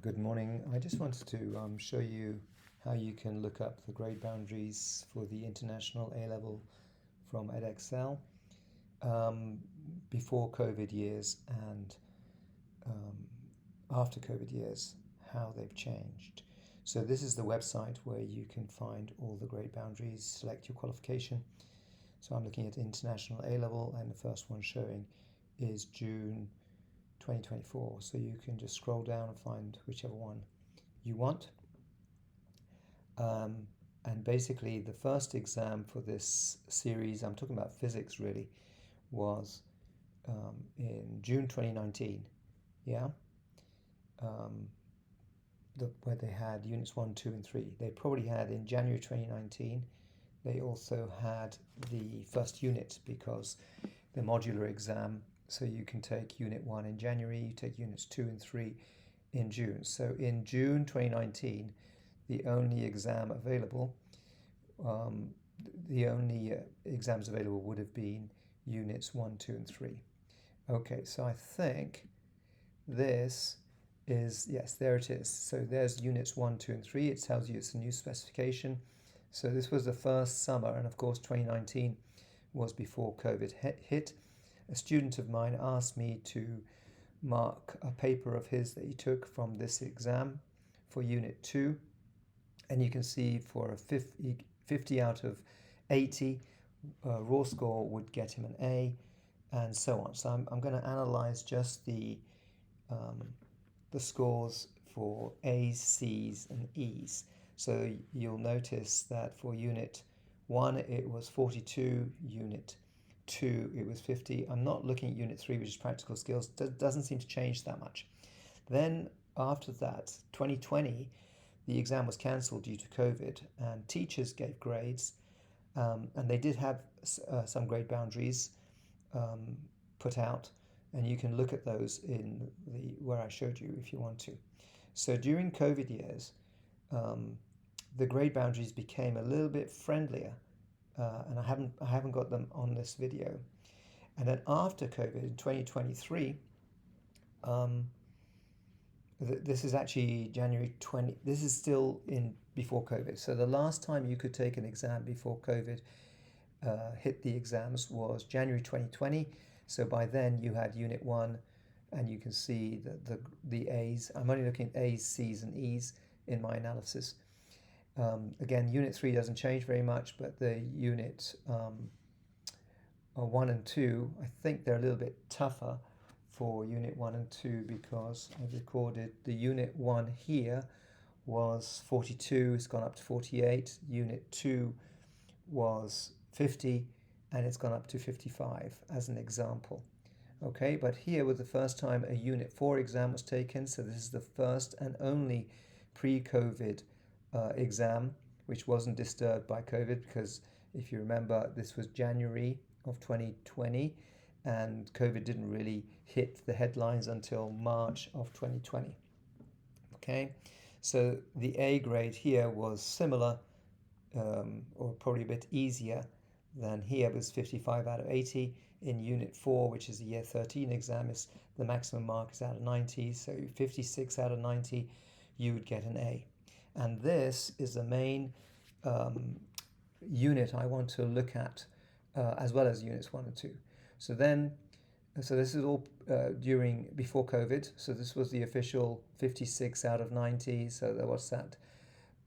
Good morning. I just wanted to show you how you can look up the grade boundaries for the International A-level from Edexcel um, before COVID years and um, after COVID years, how they've changed. So this is the website where you can find all the grade boundaries, select your qualification. So I'm looking at International A-level, and the first one showing is June 2024. So you can just scroll down and find whichever one you want. Um, and basically, the first exam for this series, I'm talking about physics really, was in June 2019. Yeah. Um, where they had units 1, 2, and 3. They probably had in January 2019, they also had the first unit because the modular exam. So you can take unit 1 in January, you take units 2 and 3 in June. So in June 2019, the only exam available, um, the only exams available would have been units 1, 2, and 3. Okay, so I think this is, yes, there it is. So there's units 1, 2, and 3. It tells you it's a new specification. So this was the first summer, and of course 2019 was before COVID hit. A student of mine asked me to mark a paper of his that he took from this exam for Unit 2. And you can see for a 50 out of 80, raw score would get him an A, and so on. So I'm going to analyze just the scores for A's, C's, and E's. So you'll notice that for Unit 1 it was 42, Unit 2 it was 50. I'm not looking at Unit 3, which is practical skills. Doesn't seem to change that much. Then after that, 2020, the exam was cancelled due to COVID, and teachers gave grades, and they did have some grade boundaries um, put out, and you can look at those in the where I showed you if you want to. So during COVID years, um, the grade boundaries became a little bit friendlier, and I haven't got them on this video. And then after COVID in 2023, um, this is actually January 20. This is still in before COVID. So the last time you could take an exam before COVID hit the exams was January 2020. So by then you had Unit 1, and you can see the A's. I'm only looking at A's, C's, and E's in my analysis. Again, Unit 3 doesn't change very much, but the Unit 1 and 2, I think they're a little bit tougher for Unit 1 and 2 because I've recorded the Unit 1 here was 42, it's gone up to 48. Unit 2 was 50, and it's gone up to 55 as an example. Okay, but here was the first time a Unit 4 exam was taken, so this is the first and only pre-COVID exam which wasn't disturbed by COVID, because if you remember, this was January of 2020, and COVID didn't really hit the headlines until March of 2020. Okay, so the A grade here was similar, or probably a bit easier than here. It was 55 out of 80. In Unit 4, which is the Year 13 exam, is the maximum mark is out of 90, so 56 out of 90, you would get an A. And this is the main unit I want to look at, as well as Units 1 and 2. So this is all before COVID. So this was the official 56 out of 90. So there was that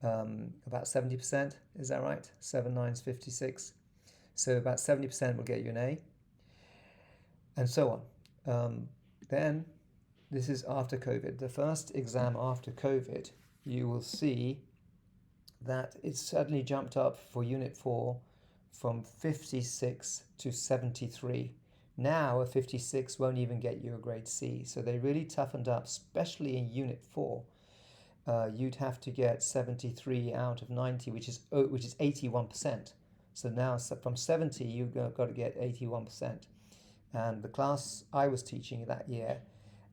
about 70%. Is that right? 7 nines 56. So about 70% will get you an A, and so on. Then this is after COVID. The first exam after COVID, you will see that it's suddenly jumped up for Unit 4 from 56 to 73. Now a 56 won't even get you a grade C. So they really toughened up, especially in Unit 4. You'd have to get 73 out of 90, which is 81%. So now from 70, you've got to get 81%. And the class I was teaching that year,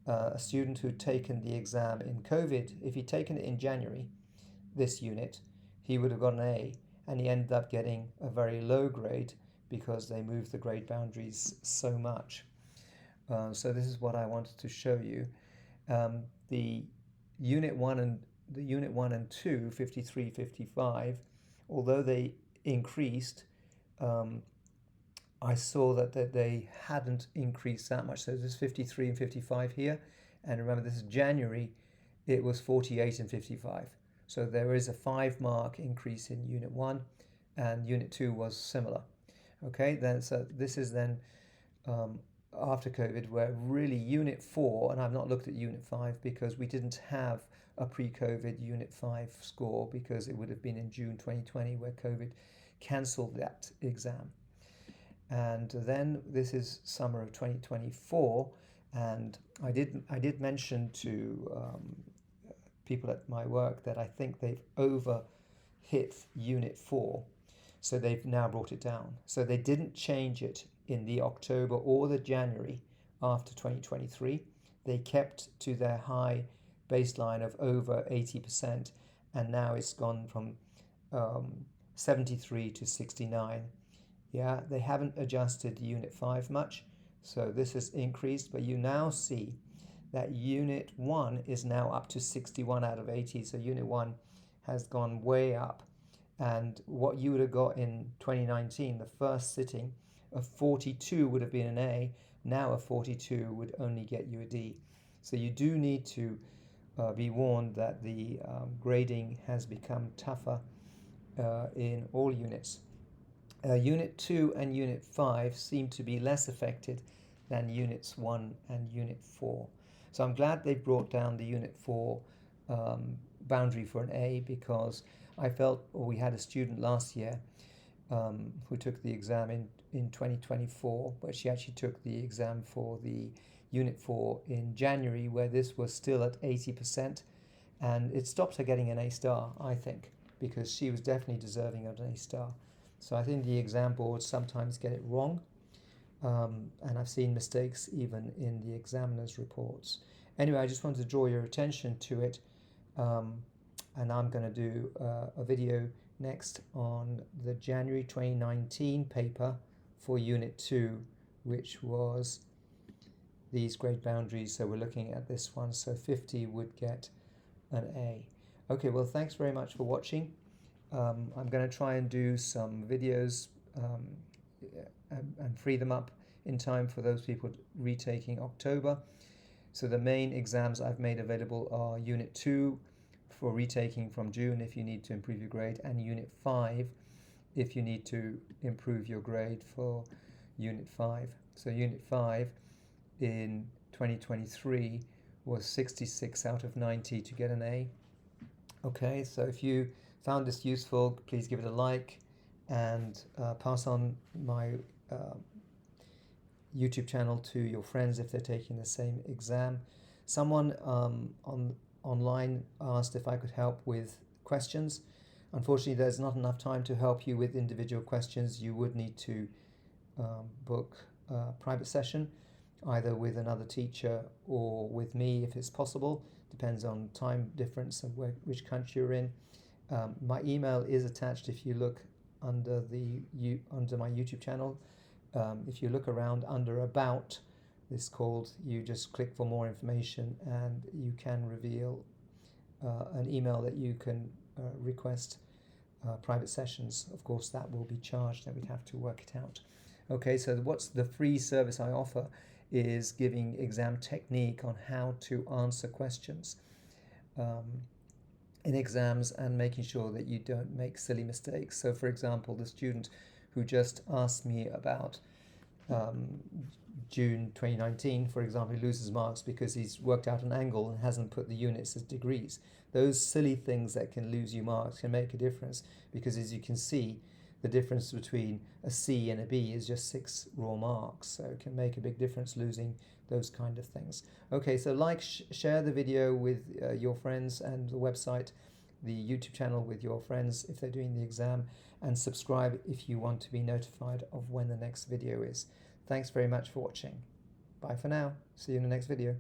a student who'd taken the exam in COVID, if he'd taken it in January, this unit, he would have got an A, and he ended up getting a very low grade because they moved the grade boundaries so much. So this is what I wanted to show you. The Unit 1 and the Unit 1 and 2, 53, 55, although they increased, um, I saw that they hadn't increased that much. So there's 53 and 55 here. And remember, this is January, it was 48 and 55. So there is a 5 mark increase in Unit 1, and Unit 2 was similar. Okay, then so this is then um, after COVID, where really Unit 4, and I've not looked at Unit 5 because we didn't have a pre-COVID Unit 5 score because it would have been in June 2020 where COVID cancelled that exam. And then this is summer of 2024, and I did mention to people at my work that I think they've over hit Unit 4, so they've now brought it down. So they didn't change it in the October or the January after 2023. They kept to their high baseline of over 80%, and now it's gone from 73 to 69. Yeah, they haven't adjusted Unit 5 much, so this has increased, but you now see that Unit 1 is now up to 61 out of 80, so Unit 1 has gone way up. And what you would have got in 2019, the first sitting, a 42 would have been an A, now a 42 would only get you a D. So you do need to be warned that the grading has become tougher in all units. Unit 2 and Unit 5 seem to be less affected than Units 1 and Unit 4. So I'm glad they brought down the Unit 4 boundary for an A, because I felt, or we had a student last year who took the exam in 2024, but she actually took the exam for the Unit 4 in January, where this was still at 80%, and it stopped her getting an A star, I think, because she was definitely deserving of an A star. So I think the exam boards sometimes get it wrong, and I've seen mistakes even in the examiner's reports. Anyway, I just wanted to draw your attention to it, and I'm going to do a video next on the January 2019 paper for Unit 2, which was these grade boundaries. So we're looking at this one, so 50 would get an A. Okay, well, thanks very much for watching. I'm going to try and do some videos and free them up in time for those people retaking October. So the main exams I've made available are Unit 2 for retaking from June if you need to improve your grade, and Unit 5 if you need to improve your grade for Unit 5. So Unit 5 in 2023 was 66 out of 90 to get an A. Okay, so if you found this useful, please give it a like and pass on my YouTube channel to your friends if they're taking the same exam. Someone online asked if I could help with questions. Unfortunately, there's not enough time to help you with individual questions. You would need to book a private session, either with another teacher or with me if it's possible. Depends on time difference and which country you're in. My email is attached if you look under my YouTube channel. If you look around under About, it's called, you just click for more information and you can reveal an email that you can request private sessions. Of course, that will be charged and we'd have to work it out. Okay, so what's the free service I offer is giving exam technique on how to answer questions in exams and making sure that you don't make silly mistakes. So for example, the student who just asked me about June 2019, for example, he loses marks because he's worked out an angle and hasn't put the units as degrees. Those silly things that can lose you marks can make a difference, because as you can see, the difference between a C and a B is just 6 raw marks, so it can make a big difference losing those kind of things. Okay, so share the video with your friends, and the website, the YouTube channel with your friends if they're doing the exam, and subscribe if you want to be notified of when the next video is. Thanks very much for watching. Bye for now. See you in the next video.